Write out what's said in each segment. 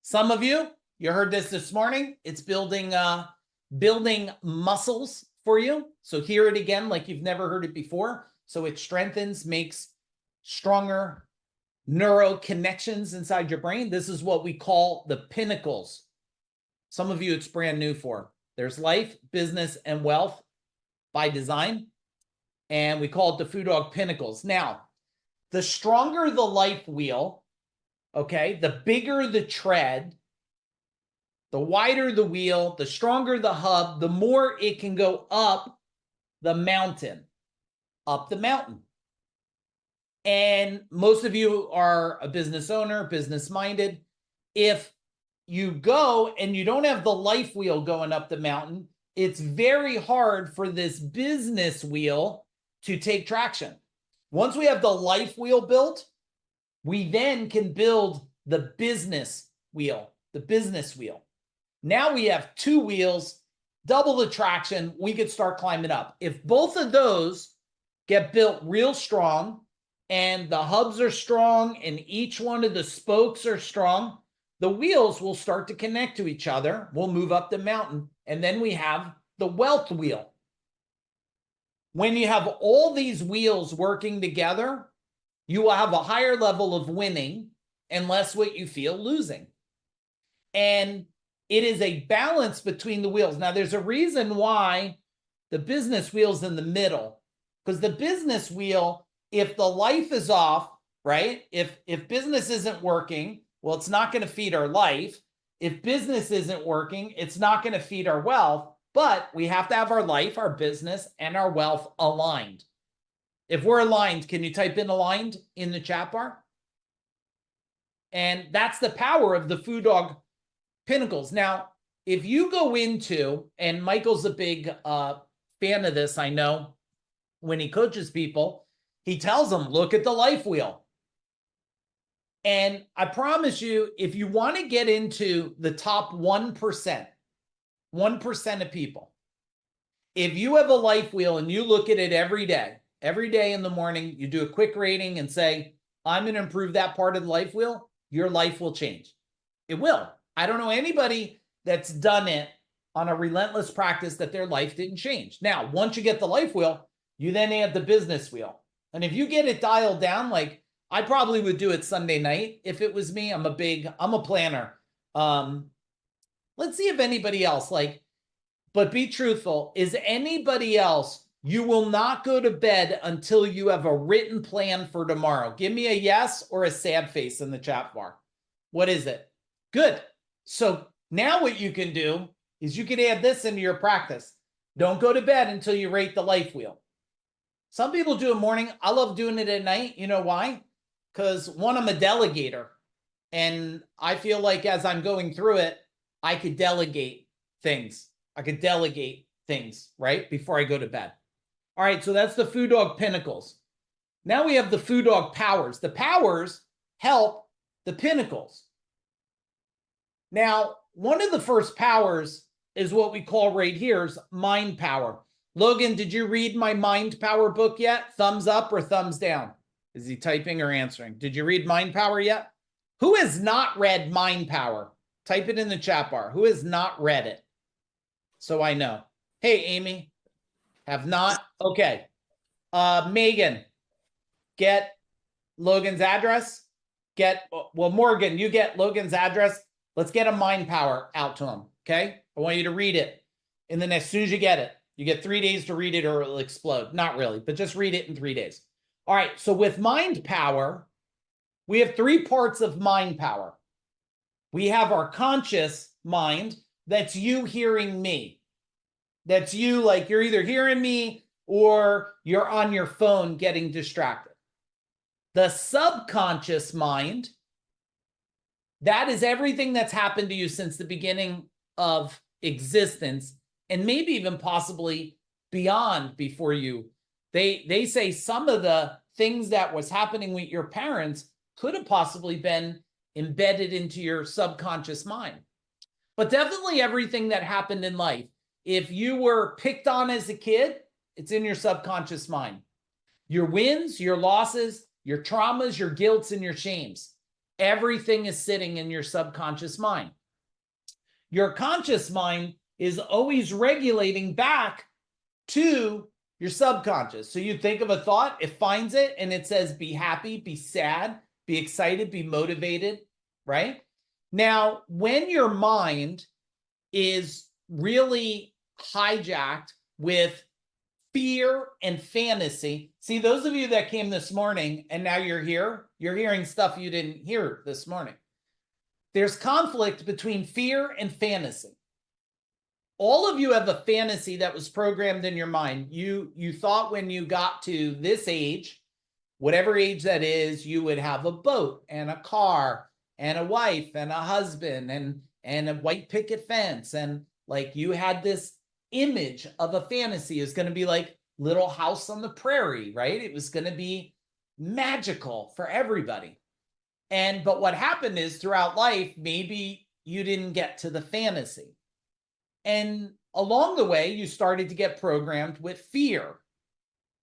Some of you heard this morning. It's building muscles for you. So hear it again like you've never heard it before. So it strengthens, makes stronger neuro connections inside your brain. This is what we call the pinnacles. Some of you it's brand new for. There's life, business, and wealth by design. And we call it the FuDog Pinnacles. Now, the stronger the life wheel, okay, the bigger the tread, the wider the wheel, the stronger the hub, the more it can go up the mountain. And most of you are a business owner, business-minded. If you go and you don't have the life wheel going up the mountain, it's very hard for this business wheel to take traction. Once we have the life wheel built, we then can build the business wheel, Now we have two wheels, double the traction, we could start climbing up. If both of those get built real strong and the hubs are strong and each one of the spokes are strong, the wheels will start to connect to each other. We'll move up the mountain, and then we have the wealth wheel. When you have all these wheels working together, you will have a higher level of winning and less what you feel losing. And it is a balance between the wheels. Now, there's a reason why the business wheel's in the middle, because the business wheel, if the life is off, right? If business isn't working, well, it's not going to feed our life. If business isn't working, it's not going to feed our wealth. But we have to have our life, our business, and our wealth aligned. If we're aligned, can you type in aligned in the chat bar? And that's the power of the FuDog Pinnacles. Now, if you go into, and Michael's a big fan of this, I know, when he coaches people, he tells them, look at the life wheel. And I promise you, if you want to get into the top 1%, 1% of people, if you have a life wheel and you look at it every day in the morning, you do a quick rating and say, I'm going to improve that part of the life wheel, your life will change. It will. I don't know anybody that's done it on a relentless practice that their life didn't change. Now, once you get the life wheel, you then add the business wheel. And if you get it dialed down, like I probably would do it Sunday night if it was me. I'm a planner. Let's see if anybody else, but be truthful. Is anybody else, you will not go to bed until you have a written plan for tomorrow? Give me a yes or a sad face in the chat bar. What is it? Good. So now what you can do is you can add this into your practice. Don't go to bed until you rate the life wheel. Some people do it morning. I love doing it at night. You know why? Because one, I'm a delegator. And I feel like as I'm going through it, I could delegate things. Right? Before I go to bed. All right, so that's the FuDog Pinnacles. Now we have the FuDog Powers. The powers help the pinnacles. Now, one of the first powers is what we call right here is mind power. Logan, did you read my mind power book yet? Thumbs up or thumbs down? Is he typing or answering? Did you read mind power yet? Who has not read mind power? Type it in the chat bar. Who has not read it? So I know. Hey, Amy. Have not? Okay. Megan, get Logan's address. Morgan, you get Logan's address. Let's get a mind power out to him, okay? I want you to read it. And then as soon as you get it, you get 3 days to read it or it'll explode. Not really, but just read it in 3 days. All right, so with mind power, we have 3 parts of mind power. We have our conscious mind. That's you hearing me. That's you, like you're either hearing me or you're on your phone getting distracted. The subconscious mind, that is everything that's happened to you since the beginning of existence, and maybe even possibly beyond before you. They say some of the things that was happening with your parents could have possibly been embedded into your subconscious mind. But definitely everything that happened in life. If you were picked on as a kid, it's in your subconscious mind. Your wins, your losses, your traumas, your guilts, and your shames. Everything is sitting in your subconscious mind. Your conscious mind is always regulating back to your subconscious. So you think of a thought, it finds it, and it says, be happy, be sad, be excited, be motivated, right? Now, when your mind is really hijacked with fear and fantasy, see, those of you that came this morning and now you're here, you're hearing stuff you didn't hear this morning. There's conflict between fear and fantasy. All of you have a fantasy that was programmed in your mind. You thought when you got to this age, whatever age that is, you would have a boat and a car and a wife and a husband and a white picket fence. And like you had this image of a fantasy. Is going to be like Little House on the Prairie, right? It was going to be magical for everybody. But what happened is throughout life, maybe you didn't get to the fantasy. And along the way, you started to get programmed with fear.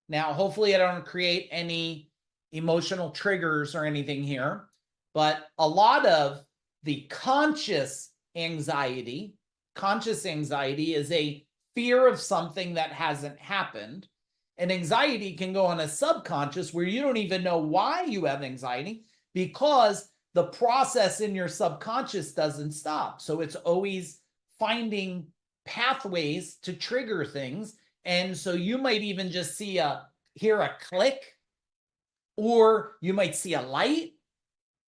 Now, hopefully I don't create any emotional triggers or anything here, but a lot of the conscious anxiety is a fear of something that hasn't happened. And anxiety can go on a subconscious where you don't even know why you have anxiety, because the process in your subconscious doesn't stop. So it's always finding pathways to trigger things. And so you might even just hear a click, or you might see a light,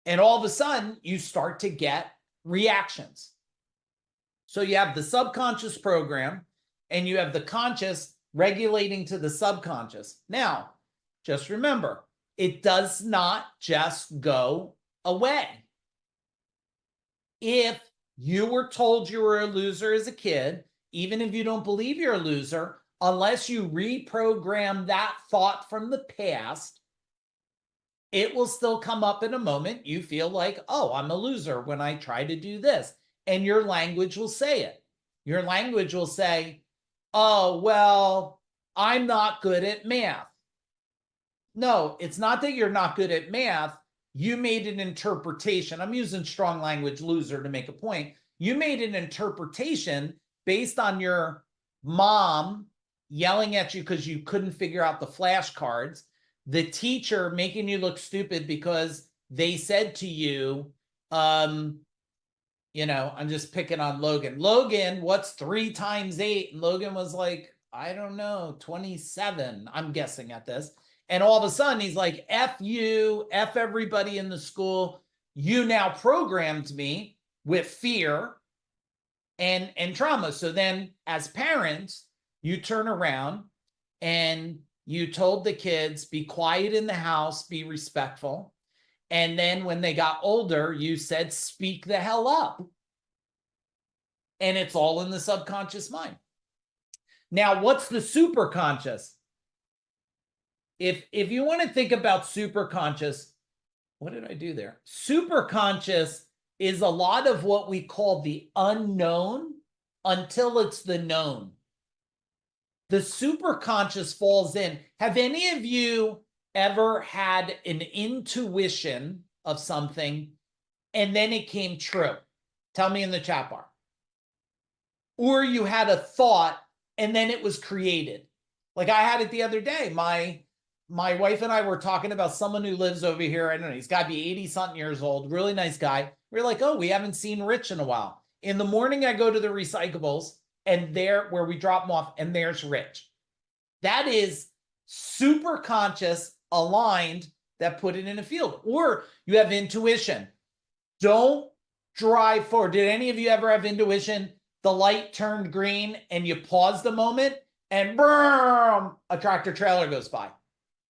and all of a sudden you start to get reactions. So you have the subconscious program and you have the conscious regulating to the subconscious. Now, just remember, it does not just go away. If you were told you were a loser as a kid, even if you don't believe you're a loser, unless you reprogram that thought from the past, it will still come up in a moment. You feel like, oh, I'm a loser when I try to do this. And your language will say it. Your language will say, oh, well, I'm not good at math. No, it's not that you're not good at math. You made an interpretation. I'm using strong language, loser, to make a point. You made an interpretation based on your mom yelling at you because you couldn't figure out the flashcards, the teacher making you look stupid because they said to you, I'm just picking on Logan. Logan, what's 3 times 8? And Logan was like, I don't know, 27, I'm guessing at this. And all of a sudden he's like, F you, F everybody in the school. You now programmed me with fear and trauma. So then as parents, you turn around and you told the kids, be quiet in the house, be respectful. And then when they got older, you said, speak the hell up. And it's all in the subconscious mind. Now, what's the superconscious? If you want to think about superconscious, what did I do there? Superconscious is a lot of what we call the unknown until it's the known. The superconscious falls in. Have any of you ever had an intuition of something and then it came true? Tell me in the chat bar. Or you had a thought and then it was created. Like I had it the other day. My wife and I were talking about someone who lives over here. I don't know, he's got to be 80-something years old, really nice guy. We're like, oh, we haven't seen Rich in a while. In the morning, I go to the recyclables and there, where we drop them off, and there's Rich. That is super conscious, aligned, that put it in a field. Or you have intuition. Don't drive forward. Did any of you ever have intuition? The light turned green and you paused a moment and boom, a tractor trailer goes by.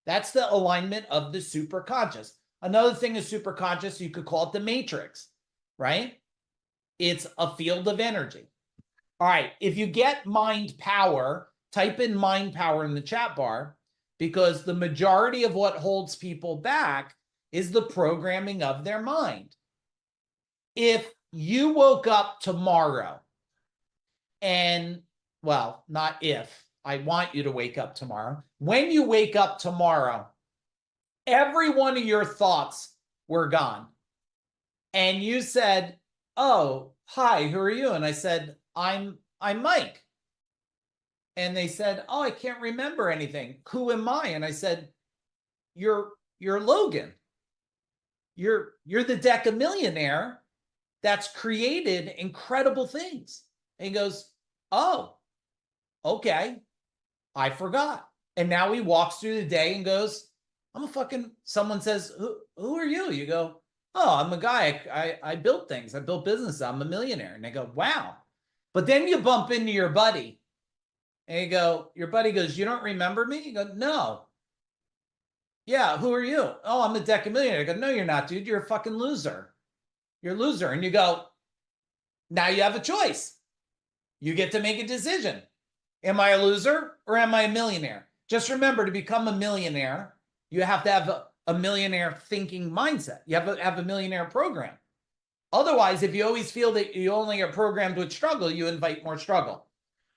That's the alignment of the superconscious. Another thing is superconscious, you could call it the matrix, right? It's a field of energy. All right, if you get mind power, type in mind power in the chat bar, because the majority of what holds people back is the programming of their mind. If you woke up tomorrow and, well, not if, I want you to wake up tomorrow. When you wake up tomorrow, every one of your thoughts were gone. And you said, oh, hi, who are you? And I said, I'm Mike. And they said, oh, I can't remember anything. Who am I? And I said, you're Logan. You're the decamillionaire that's created incredible things. And he goes, oh, okay, I forgot. And now he walks through the day and goes, someone says, who are you? You go, oh, I'm a guy. I built things. I built businesses. I'm a millionaire. And they go, wow. But then you bump into your buddy and your buddy goes, you don't remember me? You go, no. Yeah, who are you? Oh, I'm a decamillionaire. I go, no, you're not, dude. You're a fucking loser. You're a loser. And you go, now you have a choice. You get to make a decision. Am I a loser or am I a millionaire? Just remember, to become a millionaire, you have to have a millionaire thinking mindset. You have to have a millionaire program. Otherwise, if you always feel that you only are programmed with struggle, you invite more struggle.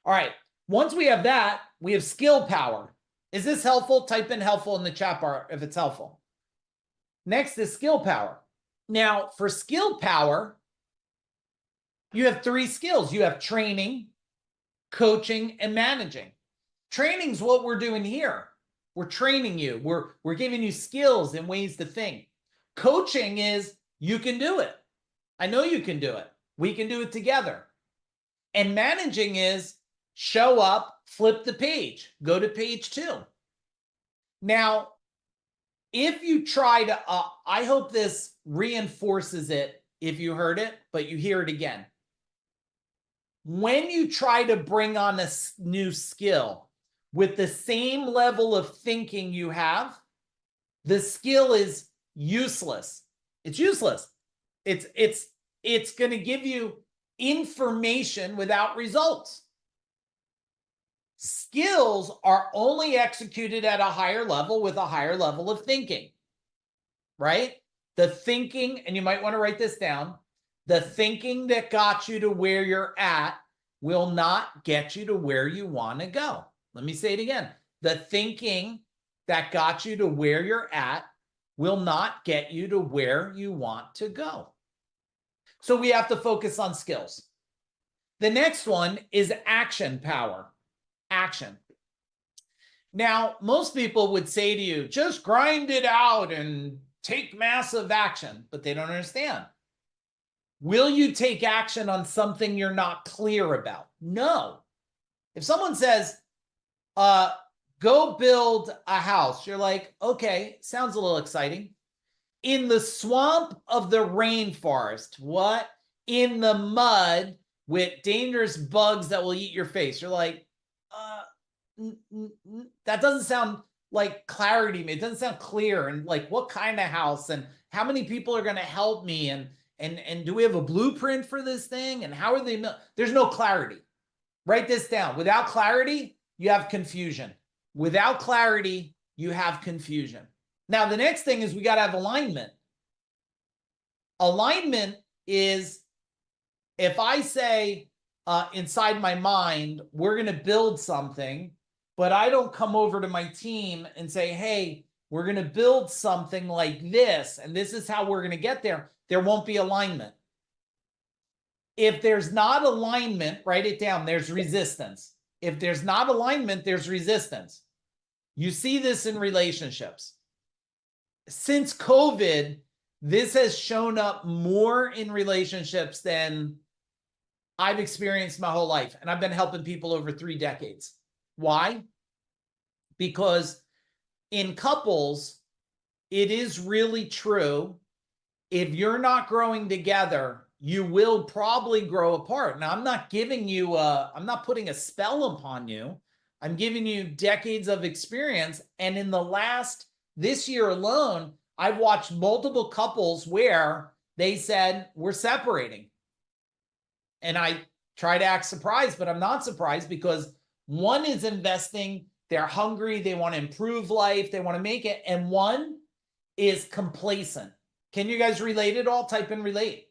All right. Once we have that, we have skill power. Is this helpful? Type in helpful in the chat bar if it's helpful. Next is skill power. Now, for skill power, you have 3 skills. You have training, coaching, and managing. Training is what we're doing here. We're training you. We're giving you skills and ways to think. Coaching is you can do it. I know you can do it. We can do it together. And managing is show up, flip the page, go to page 2. Now, if you try to, I hope this reinforces it if you heard it, but you hear it again. When you try to bring on a new skill with the same level of thinking you have, the skill is useless. It's useless. It's going to give you information without results. Skills are only executed at a higher level with a higher level of thinking, right? The thinking, and you might want to write this down, the thinking that got you to where you're at will not get you to where you want to go. Let me say it again. The thinking that got you to where you're at will not get you to where you want to go. So we have to focus on skills. The next one is action power. Action. Now, most people would say to you, just grind it out and take massive action, but they don't understand. Will you take action on something you're not clear about? No. If someone says, go build a house, you're like, okay, sounds a little exciting. In the swamp of the rainforest, what? In the mud with dangerous bugs that will eat your face. You're like, that doesn't sound like clarity to me. It doesn't sound clear. And like, what kind of house and how many people are going to help me? And do we have a blueprint for this thing? And how are they? There's no clarity. Write this down. Without clarity, you have confusion. Without clarity, you have confusion. Now, the next thing is we got to have alignment. Alignment is if I say inside my mind, we're going to build something, but I don't come over to my team and say, hey, we're going to build something like this, and this is how we're going to get there, there won't be alignment. If there's not alignment, write it down, there's resistance. If there's not alignment, there's resistance. You see this in relationships. Since COVID, this has shown up more in relationships than I've experienced my whole life. And I've been helping people over 3 decades. Why? Because in couples, it is really true. If you're not growing together, you will probably grow apart. Now, I'm not giving you I'm not putting a spell upon you. I'm giving you decades of experience. And in this year alone, I've watched multiple couples where they said, we're separating. And I try to act surprised, but I'm not surprised because one is investing, they're hungry, they want to improve life, they want to make it, and one is complacent. Can you guys relate at all? Type in relate.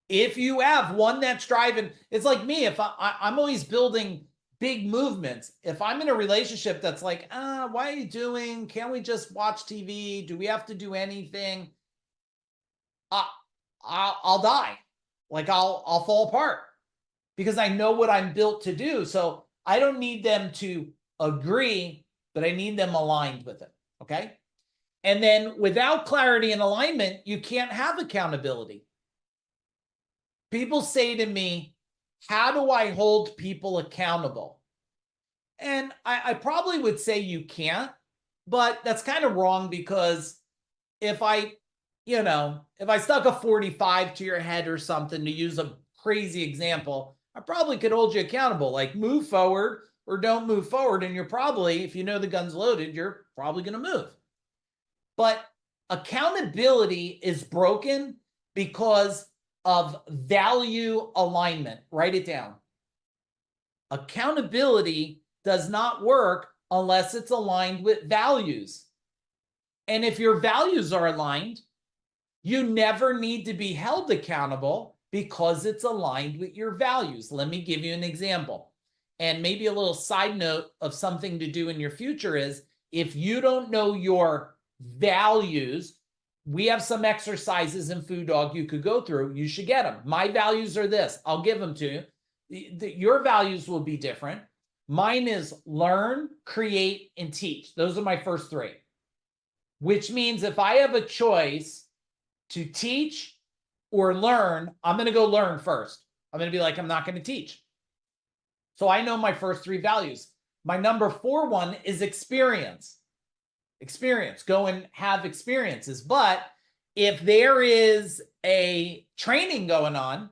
If you have one that's driving, it's like me, if I'm always building big movements. If I'm in a relationship that's like, why are you doing? Can't we just watch TV? Do we have to do anything? I'll die. Like I'll fall apart because I know what I'm built to do. So I don't need them to agree, but I need them aligned with it. Okay. And then without clarity and alignment, you can't have accountability. People say to me, how do I hold people accountable? And I probably would say you can't, but that's kind of wrong because if I, if I stuck a 45 to your head or something, to use a crazy example, I probably could hold you accountable, like move forward or don't move forward. And you're probably, if you know the gun's loaded, you're probably going to move. But accountability is broken because of value alignment. Write it down. Accountability does not work unless it's aligned with values. And if your values are aligned, you never need to be held accountable because it's aligned with your values. Let me give you an example. And maybe a little side note of something to do in your future is if you don't know your values, we have some exercises in FuDog you could go through. You should get them. My values are this. I'll give them to you. Your values will be different. Mine is learn, create, and teach. Those are my first three, which means if I have a choice to teach or learn, I'm going to go learn first. I'm going to be like, I'm not going to teach. So I know my first three values. My number 4 one is experience. Experience. Go and have experiences. But if there is a training going on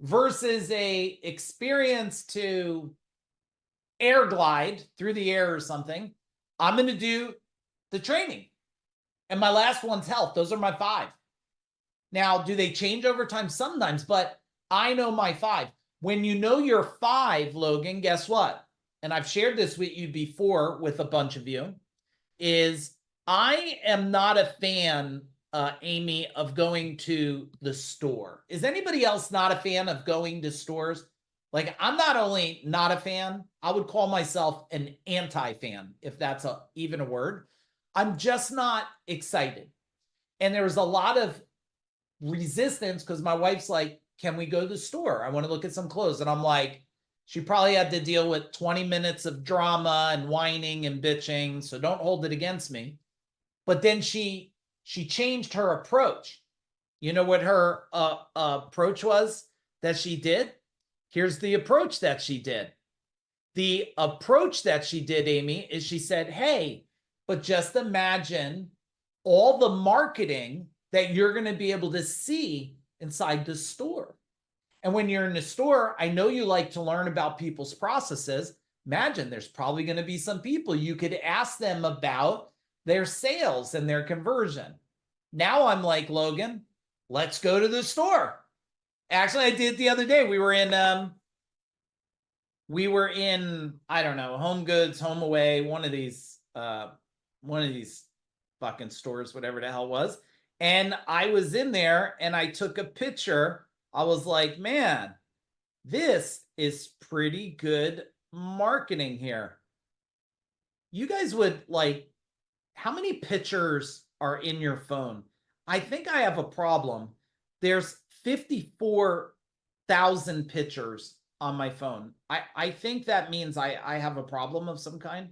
versus a experience to air glide through the air or something, I'm going to do the training. And my last one's health. Those are my 5. Now, do they change over time? Sometimes, but I know my 5. When you know your 5, Logan, guess what? And I've shared this with you before with a bunch of you, is I am not a fan, Amy, of going to the store. Is anybody else not a fan of going to stores? Like, I'm not only not a fan, I would call myself an anti-fan, if that's even a word. I'm just not excited. And there was a lot of resistance because my wife's like, can we go to the store? I want to look at some clothes. And I'm like, she probably had to deal with 20 minutes of drama and whining and bitching. So don't hold it against me. But then she changed her approach. You know what her approach was that she did? Here's the approach that she did. The approach that she did, Amy, is she said, hey, but just imagine all the marketing that you're going to be able to see inside the store. And when you're in the store, I know you like to learn about people's processes. Imagine there's probably going to be some people you could ask them about their sales and their conversion. Now I'm like, Logan, let's go to the store. Actually, I did the other day. We were in, I don't know, Home Goods, Home Away, one of these fucking stores, whatever the hell it was. And I was in there and I took a picture. I was like, man, this is pretty good marketing here. You guys would like, how many pictures are in your phone? I think I have a problem. There's 54,000 pictures on my phone. I think that means I have a problem of some kind.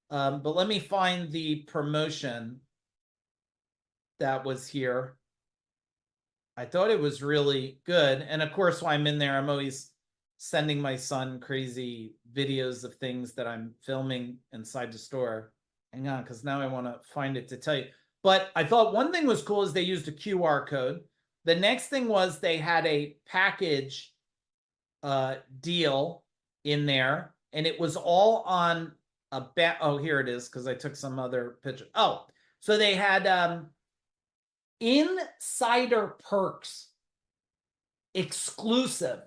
But let me find the promotion that was here. I thought it was really good. And of course, while I'm in there, I'm always sending my son crazy videos of things that I'm filming inside the store. Hang on, because now I want to find it to tell you. But I thought one thing was cool is they used a QR code. The next thing was they had a package deal in there, and it was all on a bet. Oh, here it is, because I took some other picture. Oh, so they had insider perks, exclusive.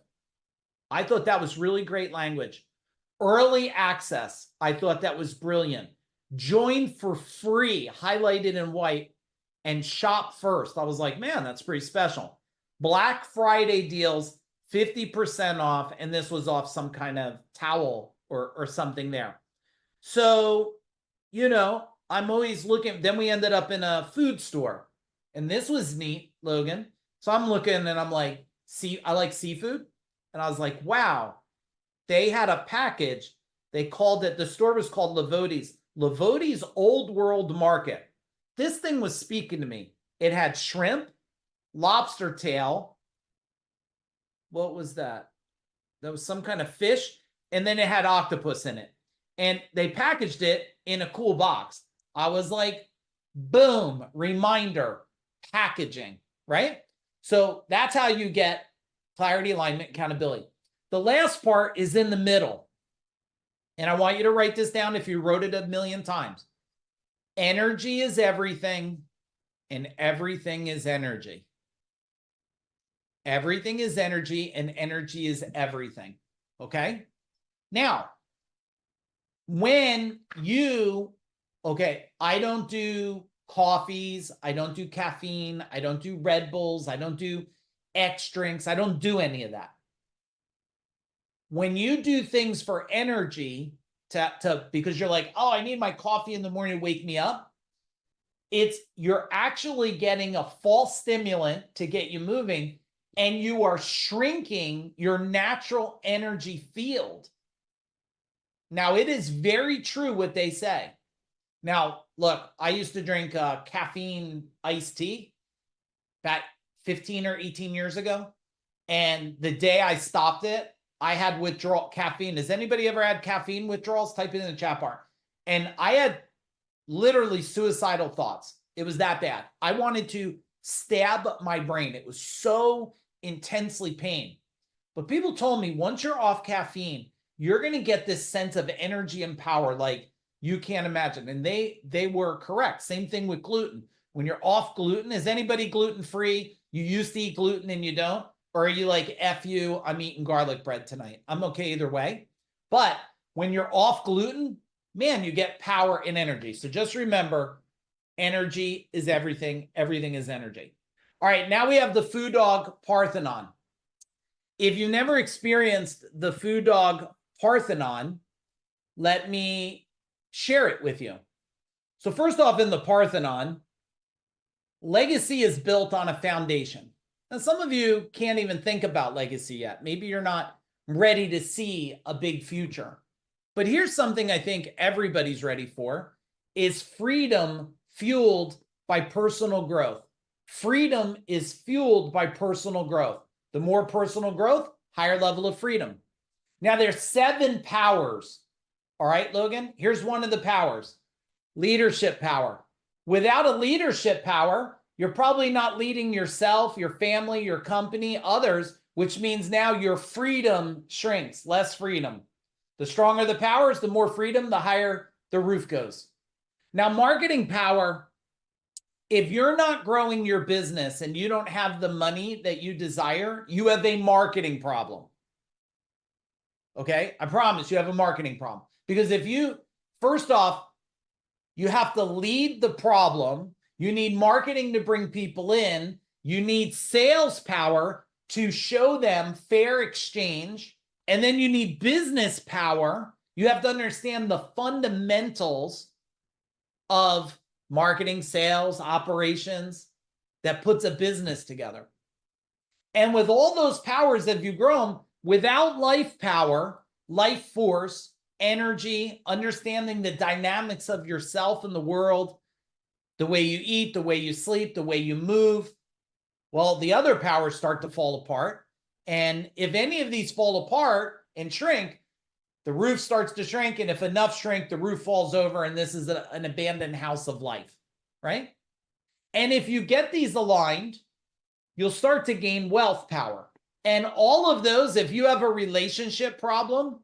I thought that was really great language. Early access. I thought that was brilliant. Join for free, highlighted in white, and shop first. I was like, man, that's pretty special. Black Friday deals, 50% off, and this was off some kind of towel or something there. So, you know, I'm always looking. Then we ended up in a food store. And this was neat, Logan. So I'm looking and I'm like, see, I like seafood. And I was like, wow, they had a package. They called it, the store was called Lavotti's Old World Market. This thing was speaking to me. It had shrimp, lobster tail. What was that? That was some kind of fish. And then it had octopus in it. And they packaged it in a cool box. I was like, boom, reminder, packaging, right? So that's how you get clarity, alignment, accountability. The last part is in the middle. And I want you to write this down if you wrote it a million times. Energy is everything, and everything is energy. Everything is energy, and energy is everything. Okay? Now, when you, okay, I don't do coffees, I don't do caffeine, I don't do Red Bulls, I don't do X drinks, I don't do any of that. When you do things for energy, because you're like, oh, I need my coffee in the morning to wake me up, you're actually getting a false stimulant to get you moving, and you are shrinking your natural energy field. Now, it is very true what they say. Now, look, I used to drink caffeine iced tea back 15 or 18 years ago. And the day I stopped it, I had withdrawal caffeine. Has anybody ever had caffeine withdrawals? Type it in the chat bar. And I had literally suicidal thoughts. It was that bad. I wanted to stab my brain. It was so intensely pain. But people told me once you're off caffeine, you're going to get this sense of energy and power like you can't imagine. And they were correct. Same thing with gluten. When you're off gluten, is anybody gluten-free? You used to eat gluten and you don't? Or are you like, F you, I'm eating garlic bread tonight? I'm okay either way. But when you're off gluten, man, you get power and energy. So just remember, energy is everything. Everything is energy. All right, now we have the FuDog Parthenon. If you've never experienced the FuDog Parthenon, let me share it with you. So first off, in the Parthenon, legacy is built on a foundation. Now, some of you can't even think about legacy yet. Maybe you're not ready to see a big future. But here's something I think everybody's ready for, is freedom fueled by personal growth. Freedom is fueled by personal growth. The more personal growth, higher level of freedom. Now, there's 7 powers. All right, Logan, here's one of the powers. Leadership power. Without a leadership power, you're probably not leading yourself, your family, your company, others, which means now your freedom shrinks, less freedom. The stronger the powers, the more freedom, the higher the roof goes. Now, marketing power, if you're not growing your business and you don't have the money that you desire, you have a marketing problem. Okay? I promise you have a marketing problem. Because if you, first off, you have to lead the problem. You need marketing to bring people in. You need sales power to show them fair exchange. And then you need business power. You have to understand the fundamentals of marketing, sales, operations that puts a business together. And with all those powers that you grow them, without life power, life force, energy, understanding the dynamics of yourself and the world, the way you eat, the way you sleep, the way you move, well, the other powers start to fall apart. And if any of these fall apart and shrink, the roof starts to shrink. And if enough shrink, the roof falls over. And this is an abandoned house of life, right? And if you get these aligned, you'll start to gain wealth power. And all of those, if you have a relationship problem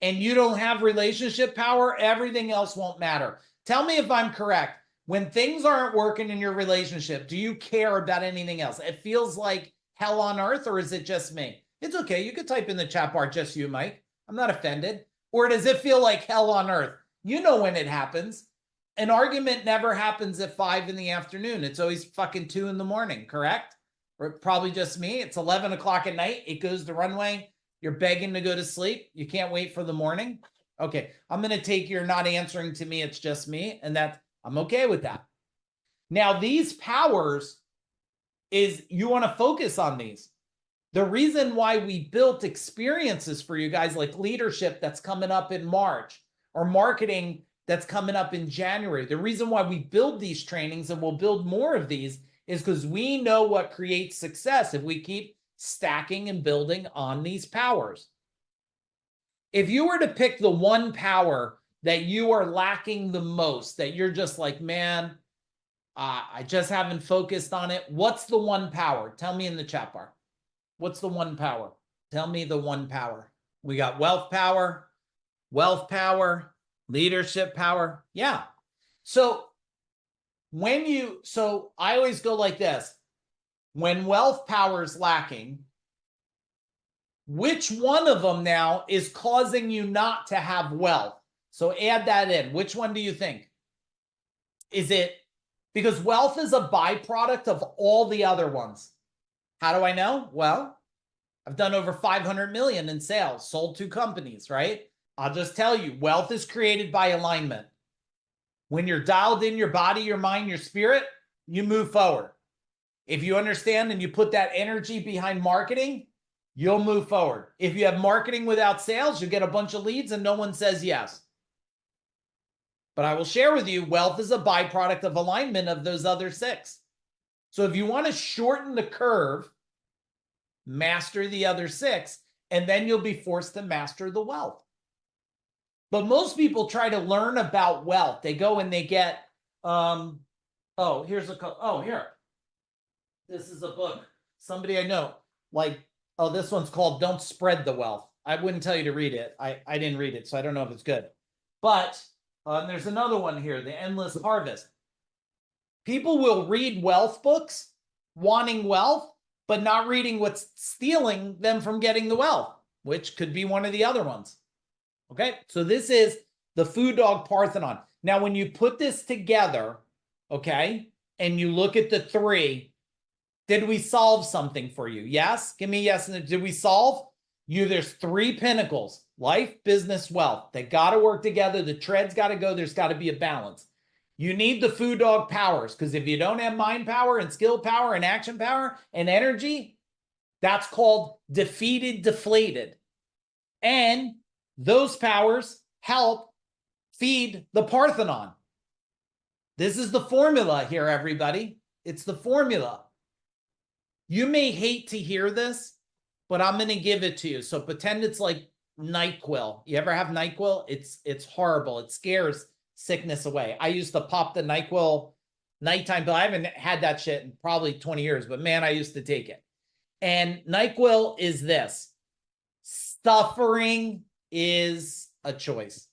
and you don't have relationship power, everything else won't matter. Tell me if I'm correct. When things aren't working in your relationship, do you care about anything else? It feels like hell on earth, or is it just me? It's okay. You could type in the chat bar, just you, Mike. I'm not offended. Or does it feel like hell on earth? You know when it happens. An argument never happens at 5 in the afternoon. It's always fucking 2 in the morning, correct? Or probably just me. It's 11 o'clock at night. It goes the runway. You're begging to go to sleep. You can't wait for the morning. Okay, I'm going to take you're not answering to me. It's just me. And that I'm okay with that. Now, these powers is you want to focus on these. The reason why we built experiences for you guys like leadership that's coming up in March or marketing that's coming up in January, the reason why we build these trainings and we'll build more of these is because we know what creates success if we keep stacking and building on these powers. If you were to pick the one power that you are lacking the most, that you're just like, man, I just haven't focused on it. What's the one power? Tell me in the chat bar. What's the one power? Tell me the one power. We got wealth power, leadership power. Yeah. So I always go like this. When wealth power is lacking, which one of them now is causing you not to have wealth? So add that in. Which one do you think? Is it because wealth is a byproduct of all the other ones? How do I know? Well, I've done over 500 million in sales, sold 2 companies, right? I'll just tell you, wealth is created by alignment. When you're dialed in your body, your mind, your spirit, you move forward. If you understand and you put that energy behind marketing, you'll move forward. If you have marketing without sales, you get a bunch of leads and no one says yes. But I will share with you, wealth is a byproduct of alignment of those other 6. So if you want to shorten the curve, master the other 6, and then you'll be forced to master the wealth. But most people try to learn about wealth. They go and they get, here's here. This is a book. Somebody I know, this one's called Don't Spread the Wealth. I wouldn't tell you to read it. I didn't read it, so I don't know if it's good. But there's another one here, The Endless Harvest. People will read wealth books, wanting wealth, but not reading what's stealing them from getting the wealth, which could be one of the other ones. Okay, so this is the FuDog Parthenon. Now, when you put this together, okay, and you look at the 3, did we solve something for you? Yes? Give me a yes. Did we solve? There's 3 pinnacles, life, business, wealth. They got to work together. The tread's got to go. There's got to be a balance. You need the FuDog powers, because if you don't have mind power and skill power and action power and energy, that's called defeated, deflated. And those powers help feed the Parthenon. This is the formula here, everybody. It's the formula. You may hate to hear this, but I'm going to give it to you. So pretend it's like NyQuil. You ever have NyQuil? It's horrible. It scares sickness away. I used to pop the NyQuil nighttime pill. I haven't had that shit in probably 20 years, but man, I used to take it. And NyQuil is this. Suffering is a choice.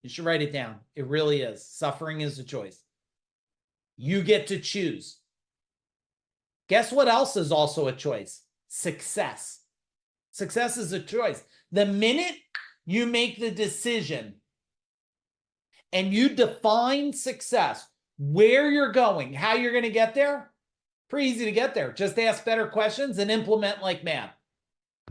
You should write it down. It really is. Suffering is a choice. You get to choose. Guess what else is also a choice? Success. Success is a choice. The minute you make the decision and you define success, where you're going, how you're going to get there, pretty easy to get there. Just ask better questions and implement like mad.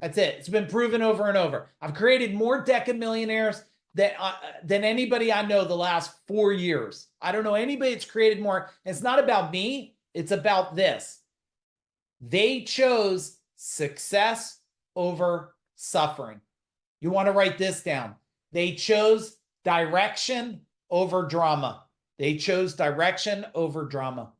That's it. It's been proven over and over. I've created more decamillionaires than anybody I know the last 4 years. I don't know anybody that's created more. It's not about me. It's about this. They chose success over suffering. You want to write this down. They chose direction over drama. They chose direction over drama.